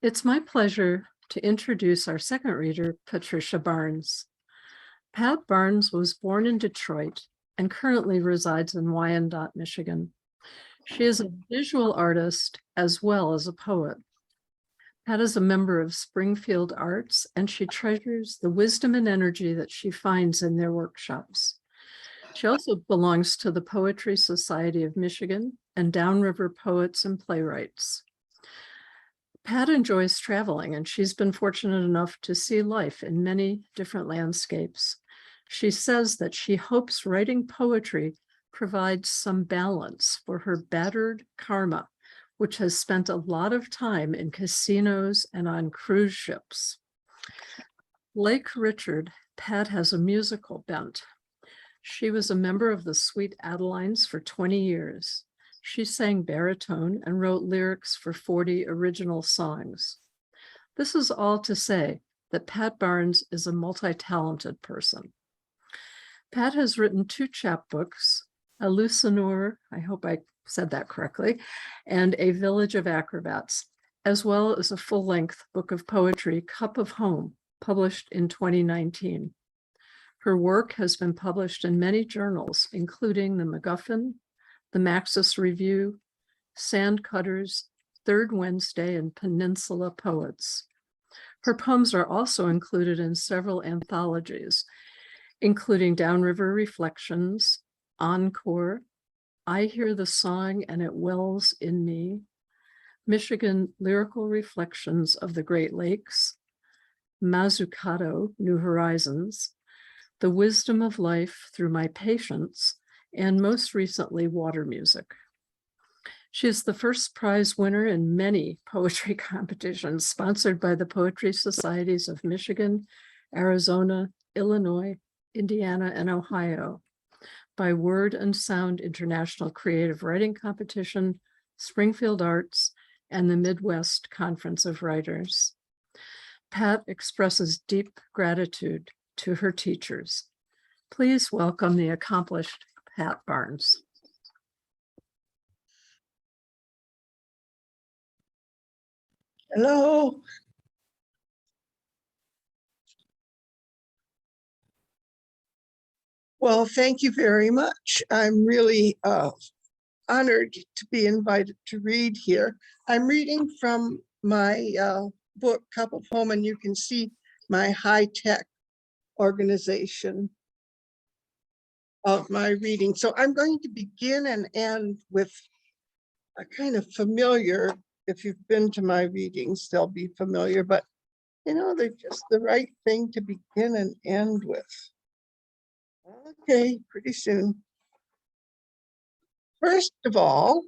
It's my pleasure to introduce our second reader, Patricia Barnes. Pat Barnes was born in Detroit and currently resides in Wyandotte, Michigan. She is a visual artist as well as a poet. Pat is a member of Springfield Arts, and she treasures the wisdom and energy that she finds in their workshops. She also belongs to the Poetry Society of Michigan and Downriver Poets and Playwrights. Pat enjoys traveling, and she's been fortunate enough to see life in many different landscapes. She says that she hopes writing poetry provides some balance for her battered karma, which has spent a lot of time in casinos and on cruise ships. Like Richard, Pat has a musical bent. She was a member of the Sweet Adelines for 20 years. She sang baritone and wrote lyrics for 40 original songs. This is all to say that Pat Barnes is a multi-talented person. Pat has written 2 chapbooks, a Lucenor, I hope I said that correctly, and A Village of Acrobats, as well as a full-length book of poetry, Cup of Home, published in 2019. Her work has been published in many journals, including the MacGuffin, the Maxis Review, Sandcutters, Third Wednesday, and Peninsula Poets. Her poems are also included in several anthologies, including Downriver Reflections, Encore, I Hear the Song and It Wells in Me, Michigan Lyrical Reflections of the Great Lakes, Mazzucato, New Horizons, The Wisdom of Life Through My Patience, and most recently, Water Music. She is the first prize winner in many poetry competitions sponsored by the Poetry Societies of Michigan, Arizona, Illinois, Indiana, and Ohio, by Word and Sound International Creative Writing Competition, Springfield Arts, and the Midwest Conference of Writers. Pat expresses deep gratitude to her teachers. Please welcome the accomplished Pat Barnes. Hello. Well, thank you very much. I'm really honored to be invited to read here. I'm reading from my book, Cup of Home, and you can see my high-tech organization of my reading. So I'm going to begin and end with a kind of familiar, if you've been to my readings, they'll be familiar, but you know, they're just the right thing to begin and end with. Okay, pretty soon. First of all,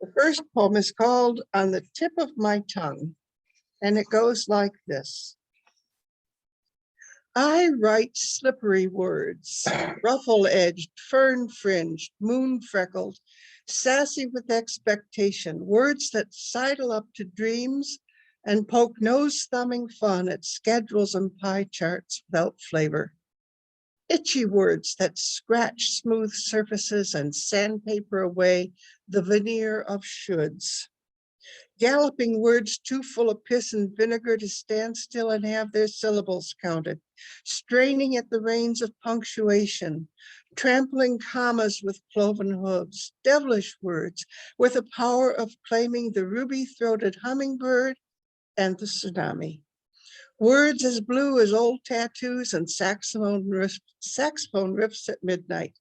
the first poem is called On the Tip of My Tongue, and it goes like this. I write slippery words, ruffle-edged, fern-fringed, moon-freckled, sassy with expectation, words that sidle up to dreams and poke nose-thumbing fun at schedules and pie charts without flavor. Itchy words that scratch smooth surfaces and sandpaper away the veneer of shoulds. Galloping words too full of piss and vinegar to stand still and have their syllables counted, straining at the reins of punctuation, trampling commas with cloven hooves, devilish words with the power of claiming the ruby-throated hummingbird and the tsunami. Words as blue as old tattoos and saxophone riffs at midnight.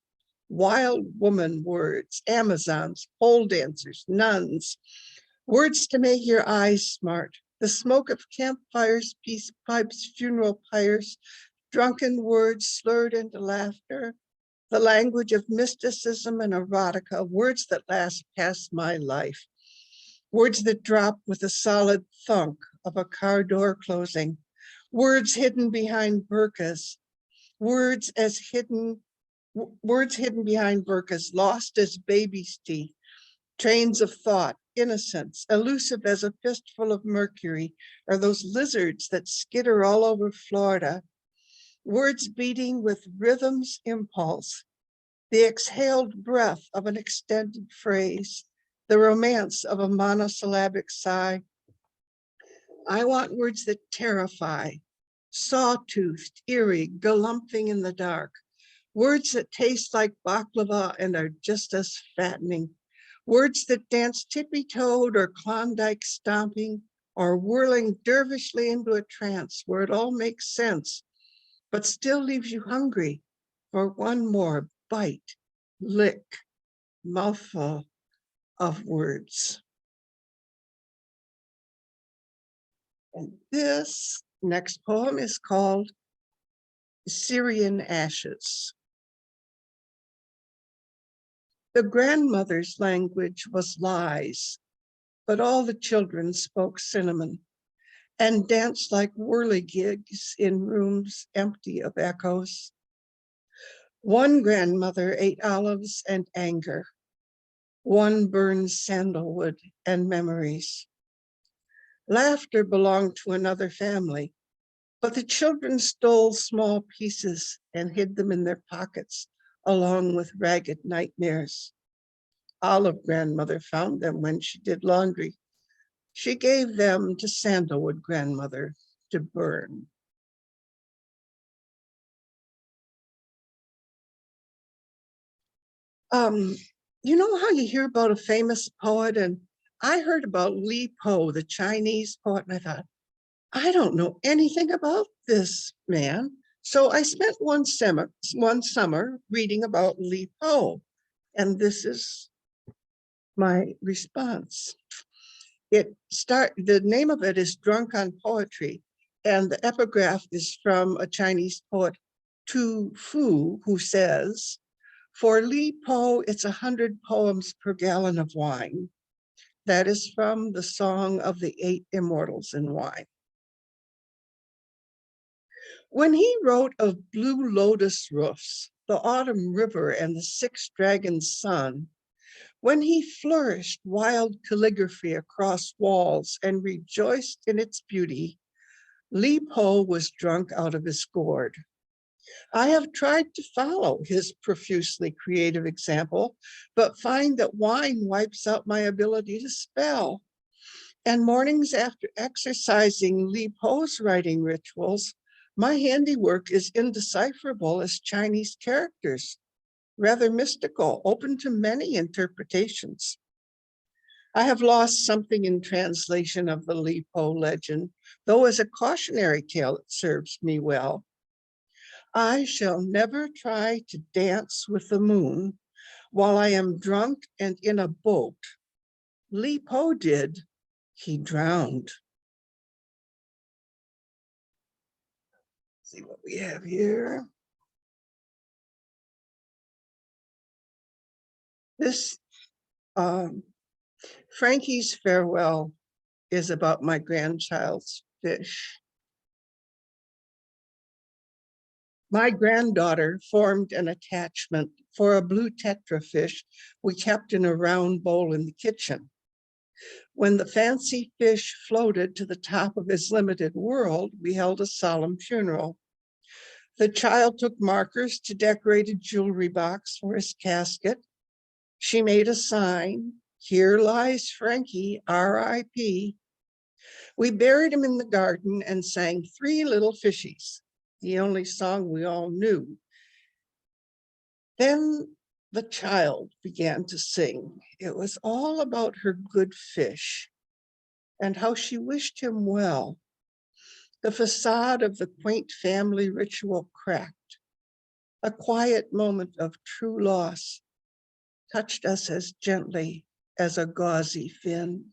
Wild woman words, Amazons, pole dancers, nuns. Words to make your eyes smart. The smoke of campfires, peace pipes, funeral pyres, drunken words slurred into laughter. The language of mysticism and erotica, words that last past my life. Words that drop with the solid thunk of a car door closing. Words hidden behind burqas. Words hidden behind burqas, lost as baby's teeth. Trains of thought, innocence, elusive as a fistful of mercury, are those lizards that skitter all over Florida. Words beating with rhythm's impulse, the exhaled breath of an extended phrase, the romance of a monosyllabic sigh, I want words that terrify, sawtoothed, eerie, galumphing in the dark. Words that taste like baklava and are just as fattening. Words that dance tippy-toed or Klondike stomping or whirling dervishly into a trance where it all makes sense, but still leaves you hungry for one more bite, lick, mouthful of words. And this next poem is called Syrian Ashes. The grandmother's language was lies, but all the children spoke cinnamon and danced like whirligigs in rooms empty of echoes. One grandmother ate olives and anger. One burned sandalwood and memories. Laughter belonged to another family, but the children stole small pieces and hid them in their pockets, along with ragged nightmares. Olive grandmother found them when she did laundry. She gave them to sandalwood grandmother to burn. You know how you hear about a famous poet? And I heard about Li Po, the Chinese poet, and I thought, I don't know anything about this man. So I spent one summer reading about Li Po, and this is my response. The name of it is Drunk on Poetry, and the epigraph is from a Chinese poet, Tu Fu, who says, for Li Po, it's 100 poems per gallon of wine. That is from the Song of the Eight Immortals in Wine. When he wrote of blue lotus roofs, the autumn river, and the six dragons' sun, when he flourished wild calligraphy across walls and rejoiced in its beauty, Li Po was drunk out of his gourd. I have tried to follow his profusely creative example, but find that wine wipes out my ability to spell. And mornings after exercising Li Po's writing rituals, my handiwork is indecipherable as Chinese characters, rather mystical, open to many interpretations. I have lost something in translation of the Li Po legend, though as a cautionary tale it serves me well. I shall never try to dance with the moon while I am drunk and in a boat. Li Po did, he drowned. See what we have here. This Frankie's farewell is about my grandchild's fish. My granddaughter formed an attachment for a blue tetra fish we kept in a round bowl in the kitchen. When the fancy fish floated to the top of his limited world, we held a solemn funeral. The child took markers to decorate a jewelry box for his casket. She made a sign, "Here lies Frankie, R.I.P." We buried him in the garden and sang Three Little Fishies, the only song we all knew. Then the child began to sing. It was all about her good fish and how she wished him well. The facade of the quaint family ritual cracked. A quiet moment of true loss touched us as gently as a gauzy fin.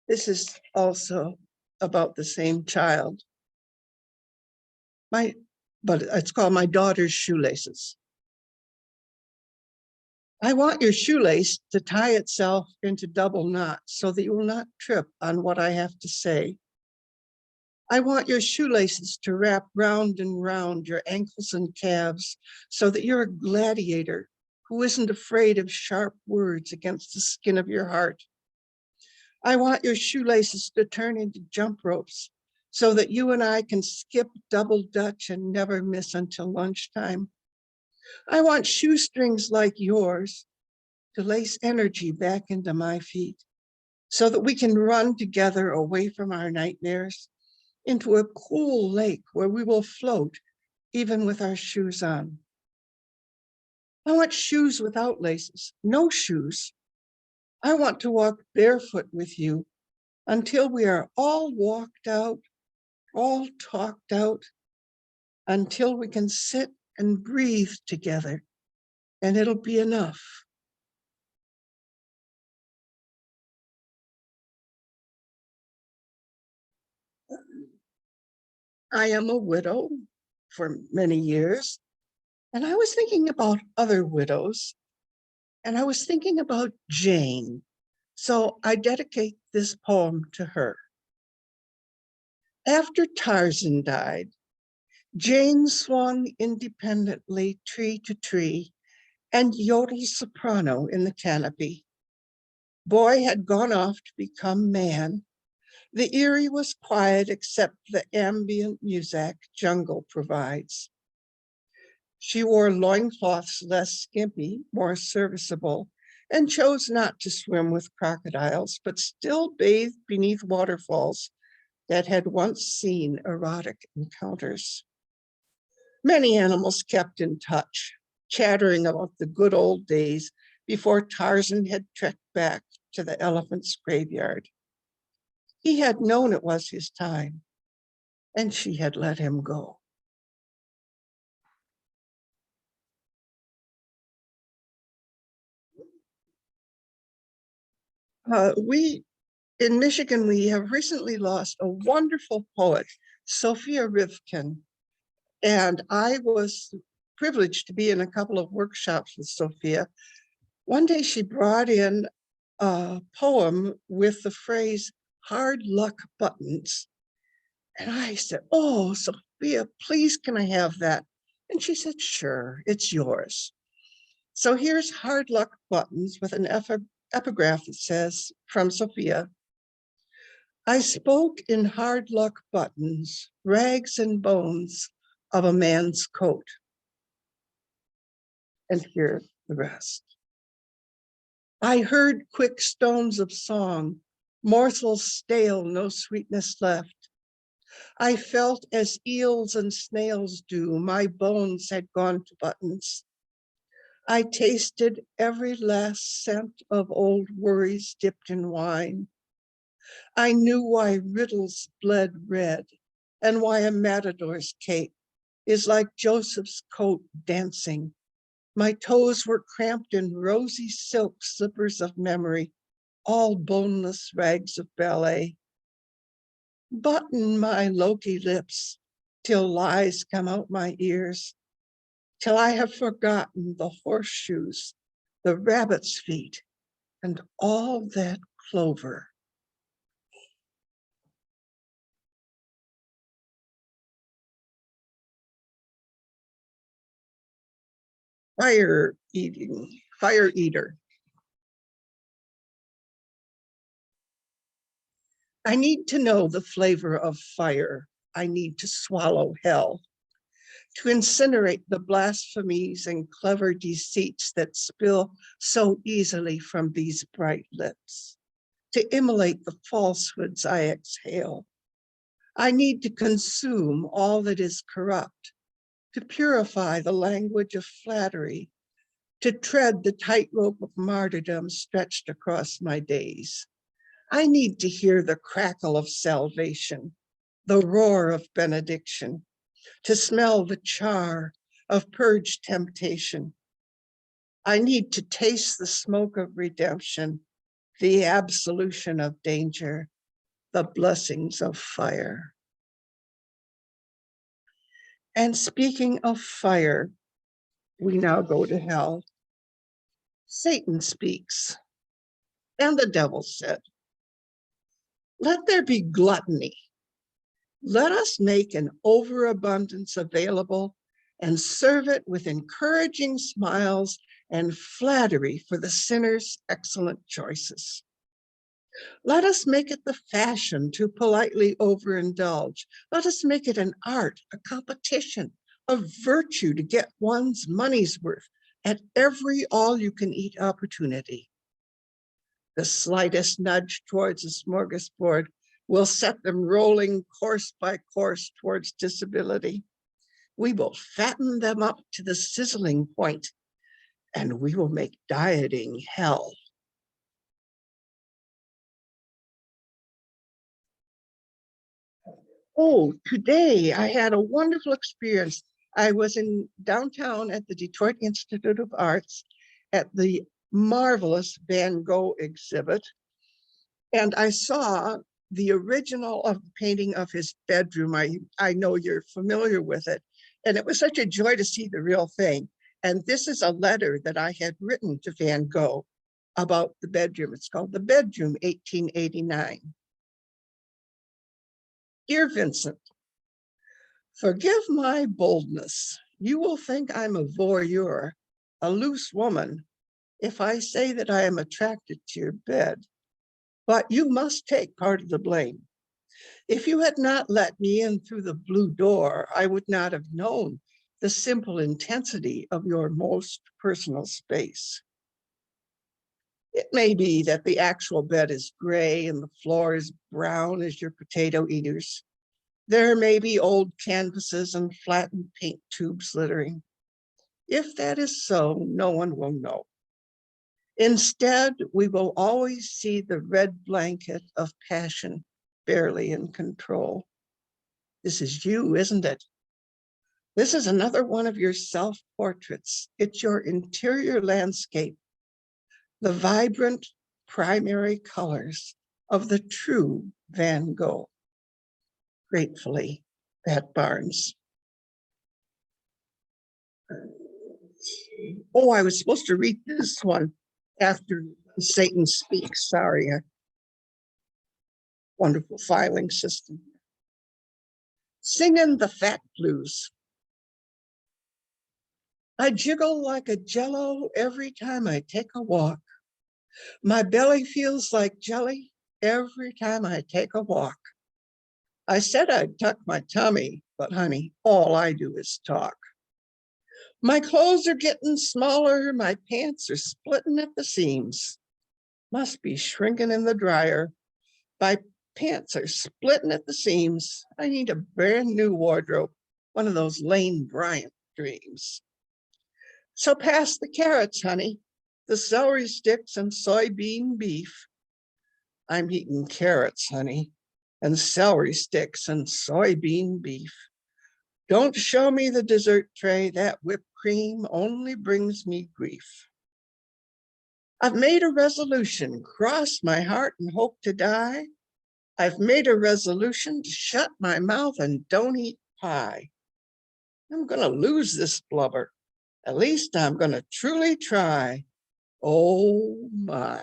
This is also about the same child. But it's called My Daughter's Shoelaces. I want your shoelace to tie itself into double knots so that you will not trip on what I have to say. I want your shoelaces to wrap round and round your ankles and calves so that you're a gladiator who isn't afraid of sharp words against the skin of your heart. I want your shoelaces to turn into jump ropes so that you and I can skip double Dutch and never miss until lunchtime. I want shoestrings like yours to lace energy back into my feet so that we can run together away from our nightmares into a cool lake where we will float even with our shoes on. I want shoes without laces, no shoes. I want to walk barefoot with you until we are all walked out, all talked out, until we can sit and breathe together, and it'll be enough. I am a widow for many years, and I was thinking about other widows, and I was thinking about Jane. So I dedicate this poem to her. After Tarzan died, Jane swung independently tree to tree and yodeled soprano in the canopy. Boy had gone off to become man. The eyrie was quiet except the ambient music jungle provides. She wore loincloths less skimpy, more serviceable, and chose not to swim with crocodiles, but still bathed beneath waterfalls that had once seen erotic encounters. Many animals kept in touch, chattering about the good old days before Tarzan had trekked back to the elephant's graveyard. He had known it was his time, and she had let him go. We in Michigan, we have recently lost a wonderful poet, Sophia Rivkin, and I was privileged to be in a couple of workshops with Sophia. One day she brought in a poem with the phrase hard luck buttons. And I said, oh, Sophia, please can I have that? And she said, sure, it's yours. So here's hard luck buttons with an epigraph that says, from Sophia, I spoke in hard luck buttons, rags and bones of a man's coat. And here's the rest. I heard quick stones of song, morsels stale, no sweetness left. I felt as eels and snails do, my bones had gone to buttons. I tasted every last scent of old worries dipped in wine. I knew why riddles bled red and why a matador's cape is like Joseph's coat dancing. My toes were cramped in rosy silk slippers of memory, all boneless rags of ballet. Button my Loki lips till lies come out my ears, till I have forgotten the horseshoes, the rabbit's feet, and all that clover. Fire eater. I need to know the flavor of fire. I need to swallow hell, to incinerate the blasphemies and clever deceits that spill so easily from these bright lips, to immolate the falsehoods I exhale. I need to consume all that is corrupt, to purify the language of flattery, to tread the tightrope of martyrdom stretched across my days. I need to hear the crackle of salvation, the roar of benediction, to smell the char of purged temptation. I need to taste the smoke of redemption, the absolution of danger, the blessings of fire. And speaking of fire, we now go to hell. Satan speaks, and the devil said, let there be gluttony. Let us make an overabundance available and serve it with encouraging smiles and flattery for the sinner's excellent choices. Let us make it the fashion to politely overindulge. Let us make it an art, a competition, a virtue to get one's money's worth, at every all-you-can-eat opportunity. The slightest nudge towards a smorgasbord will set them rolling course by course towards disability. We will fatten them up to the sizzling point, and we will make dieting hell. Oh, today I had a wonderful experience. I was in downtown at the Detroit Institute of Arts at the marvelous Van Gogh exhibit. And I saw the original of the painting of his bedroom. I know you're familiar with it. And it was such a joy to see the real thing. And this is a letter that I had written to Van Gogh about the bedroom. It's called The Bedroom, 1889. Dear Vincent, forgive my boldness. You will think I'm a voyeur, a loose woman, if I say that I am attracted to your bed. But you must take part of the blame. If you had not let me in through the blue door, I would not have known the simple intensity of your most personal space. It may be that the actual bed is gray and the floor is brown as your potato eaters. There may be old canvases and flattened paint tubes littering. If that is so, no one will know. Instead, we will always see the red blanket of passion barely in control. This is you, isn't it? This is another one of your self-portraits. It's your interior landscape, the vibrant primary colors of the true Van Gogh. Gratefully, Pat Barnes. Oh, I was supposed to read this one after Satan Speaks. Sorry. Wonderful filing system. Singing the fat blues. I jiggle like a jello every time I take a walk. My belly feels like jelly every time I take a walk. I said I'd tuck my tummy, but honey, all I do is talk. My clothes are getting smaller, my pants are splitting at the seams. Must be shrinking in the dryer. My pants are splitting at the seams. I need a brand new wardrobe, one of those Lane Bryant dreams. So pass the carrots, honey, the celery sticks and soybean beef. I'm eating carrots, honey, and celery sticks and soybean beef. Don't show me the dessert tray, that whipped cream only brings me grief. I've made a resolution, cross my heart and hope to die. I've made a resolution to shut my mouth and don't eat pie. I'm gonna lose this blubber. At least I'm gonna truly try. Oh my.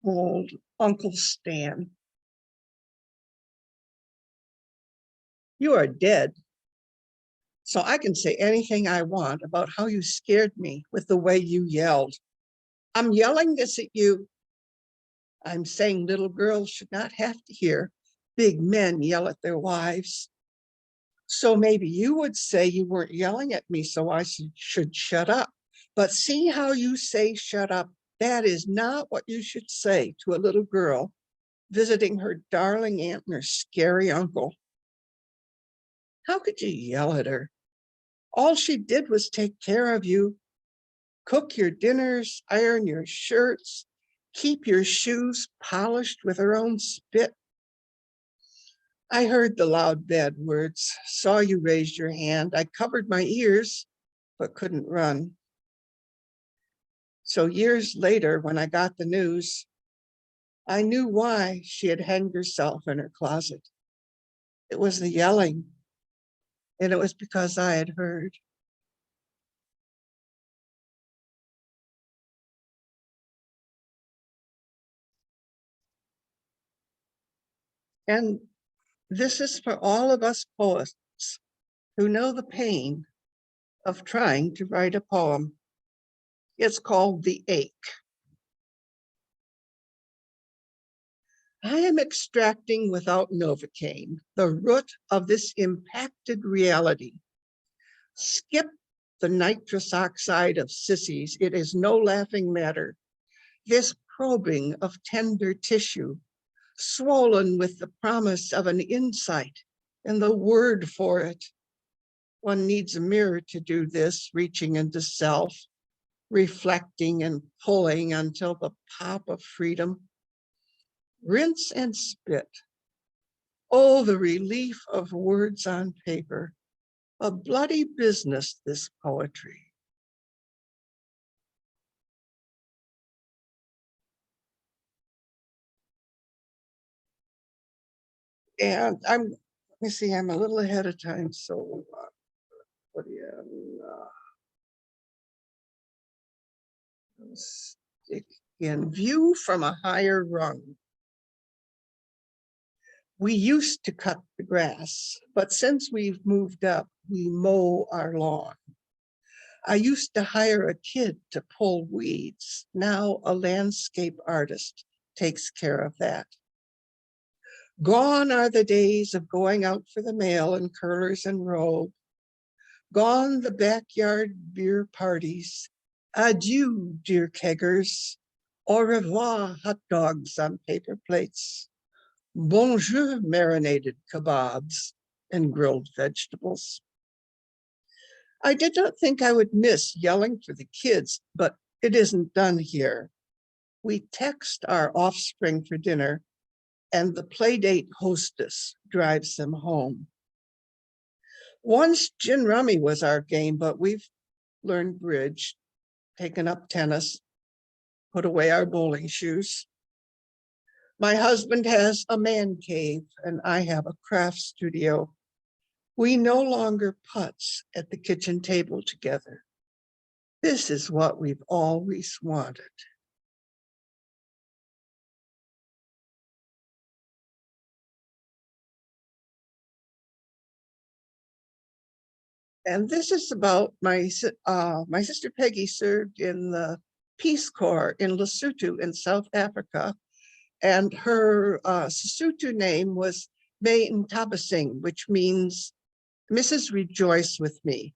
Old Uncle Stan. You are dead. So I can say anything I want about how you scared me with the way you yelled. I'm yelling this at you. I'm saying little girls should not have to hear big men yell at their wives. So maybe you would say you weren't yelling at me, so I should shut up. But see how you say shut up? That is not what you should say to a little girl visiting her darling aunt and her scary uncle. How could you yell at her? All she did was take care of you, cook your dinners, iron your shirts, keep your shoes polished with her own spit. I heard the loud bad words, saw you raise your hand. I covered my ears, but couldn't run. So years later, when I got the news, I knew why she had hanged herself in her closet. It was the yelling, and it was because I had heard. And this is for all of us poets who know the pain of trying to write a poem. It's called The Ache. I am extracting without Novocaine the root of this impacted reality. Skip the nitrous oxide of sissies. It is no laughing matter. This probing of tender tissue, swollen with the promise of an insight and the word for it. One needs a mirror to do this, reaching into self, reflecting and pulling until the pop of freedom. Rinse and spit. Oh, the relief of words on paper. A bloody business, this poetry. And let me see, I'm a little ahead of time, so what do you, stick in view from a higher rung. We used to cut the grass, but since we've moved up, we mow our lawn. I used to hire a kid to pull weeds. Now a landscape artist takes care of that. Gone are the days of going out for the mail in curlers and robe. Gone the backyard beer parties. Adieu, dear keggers. Au revoir, hot dogs on paper plates. Bonjour, marinated kebabs and grilled vegetables. I did not think I would miss yelling for the kids, but it isn't done here. We text our offspring for dinner, and the playdate hostess drives them home. Once gin rummy was our game, but we've learned bridge, taken up tennis, put away our bowling shoes. My husband has a man cave and I have a craft studio. We no longer putz at the kitchen table together. This is what we've always wanted. And this is about my sister Peggy served in the Peace Corps in Lesotho in South Africa. And her Sesotho name was May Ntabasing, which means Mrs. Rejoice with me.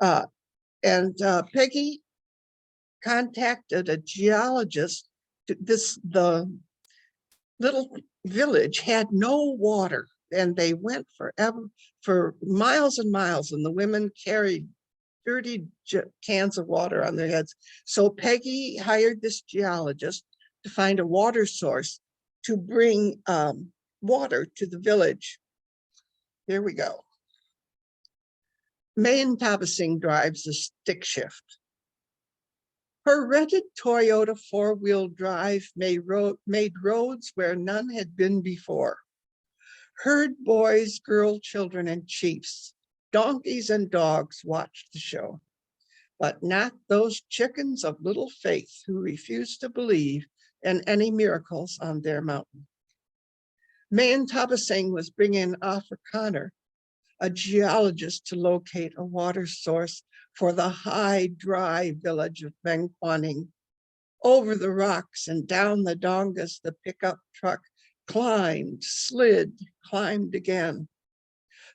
Peggy contacted a geologist. The little village had no water, and they went for miles and miles, and the women carried dirty cans of water on their heads. So Peggy hired this geologist to find a water source to bring water to the village. Here we go. May Ntabasing drives a stick shift. Her rented Toyota four-wheel drive made roads where none had been before. Herd boys, girl children, and chiefs, donkeys and dogs watched the show, but not those chickens of little faith who refused to believe in any miracles on their mountain. May Ntabasing was bringing Arthur Connor, a geologist, to locate a water source for the high, dry village of Menkwaning. Over the rocks and down the dongas, the pickup truck climbed, slid, climbed again.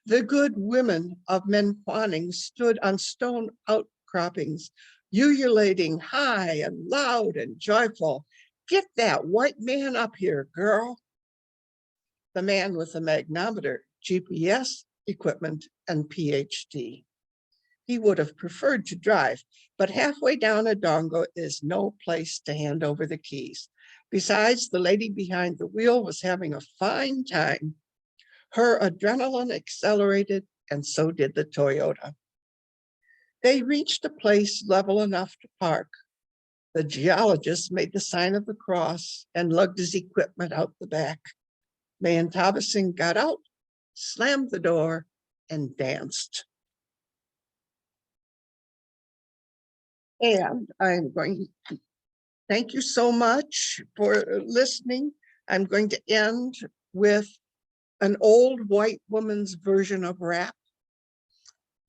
The good women of Menkwaning stood on stone outcroppings, ululating high and loud and joyful. Get that white man up here, girl. The man with the magnometer, GPS equipment, and PhD. He would have preferred to drive, but halfway down a dongo is no place to hand over the keys. Besides, the lady behind the wheel was having a fine time. Her adrenaline accelerated, and so did the Toyota. They reached a place level enough to park. The geologist made the sign of the cross and lugged his equipment out the back. May Ntabasing got out, slammed the door, and danced. And I'm going to thank you so much for listening. I'm going to end with an old white woman's version of rap.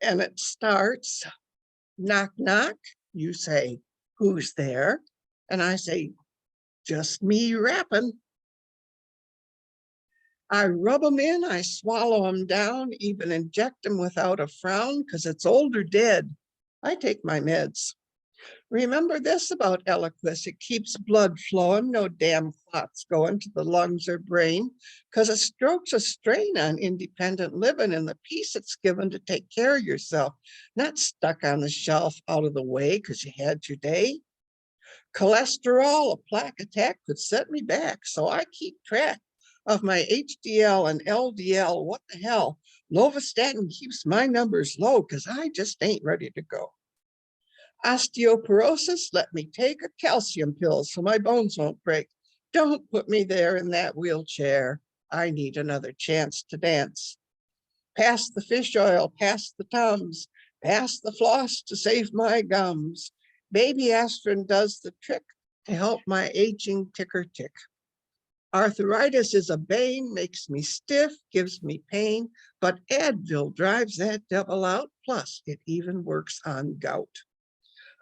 And it starts, knock, knock, you say, "Who's there?" And I say, "Just me rapping." I rub 'em in, I swallow 'em down, even inject 'em without a frown, 'cause it's old or dead. I take my meds. Remember this about Eliquis, it keeps blood flowing, no damn clots going to the lungs or brain, 'cause a stroke's a strain on independent living and the peace it's given to take care of yourself, not stuck on the shelf out of the way 'cause you had your day. Cholesterol, a plaque attack could set me back, so I keep track of my HDL and LDL. What the hell? Lovastatin keeps my numbers low because I just ain't ready to go. Osteoporosis, let me take a calcium pill so my bones won't break. Don't put me there in that wheelchair. I need another chance to dance. Pass the fish oil, pass the Tums, pass the floss to save my gums. Baby aspirin does the trick to help my aging ticker tick. Arthritis is a bane, makes me stiff, gives me pain, but Advil drives that devil out. Plus, it even works on gout.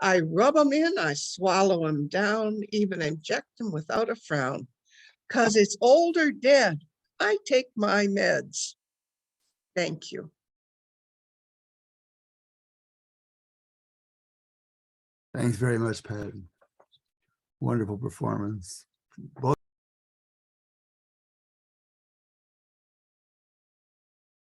I rub 'em in, I swallow 'em down, even inject 'em without a frown. 'Cause it's old or dead, I take my meds. Thank you. Thanks very much, Pat. Wonderful performance. Both